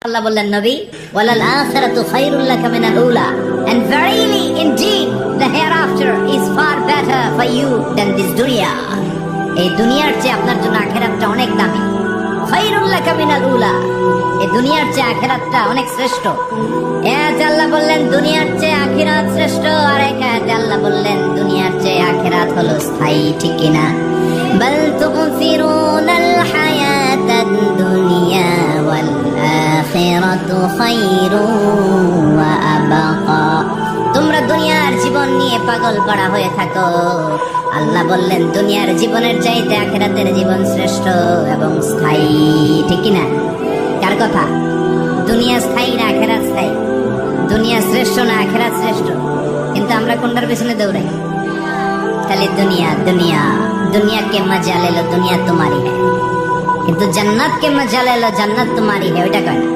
Allah বললেন নবী ওয়ালাল আখিরাতু খায়রুল লাকা মিনাল উলা and verily indeed the hereafter is far better for you than this dunya এই দুনিয়ার চেয়ে আপনার জন্য আখিরাতটা অনেক দামি খায়রুল লাকা মিনাল উলা এই দুনিয়ার চেয়ে আখিরাতটা অনেক শ্রেষ্ঠ এতে আল্লাহ বললেন দুনিয়ার চেয়ে আখিরাত শ্রেষ্ঠ আর এতে আল্লাহ বললেন দুনিয়ার চেয়ে আখিরাত হলো স্থায়ী ঠিক কি না বাল তুফিরুনাল হায়াতাদ দুনিয়া ওয়াল আখিরাতু খায়রুন ওয়া আবাকা তোমরা দুনিয়ার জীবন নিয়ে পাগল করা হয়ে থাকো আল্লাহ বললেন দুনিয়ার জীবনের চাইতে আখিরাতের জীবন শ্রেষ্ঠ এবং স্থায়ী ঠিক কি না কার কথা দুনিয়া স্থায়ী না আখিরাত স্থায়ী দুনিয়া শ্রেষ্ঠ না আখিরাত শ্রেষ্ঠ কিন্তু আমরা কোনটার পেছনে দৌড়াই খালি দুনিয়া দুনিয়া दुनिया के मजा ले लो दुनिया तुम्हारी है किंतु जन्नत के मजा ले लो जन्नत तुम्हारी है ওইটা কয় না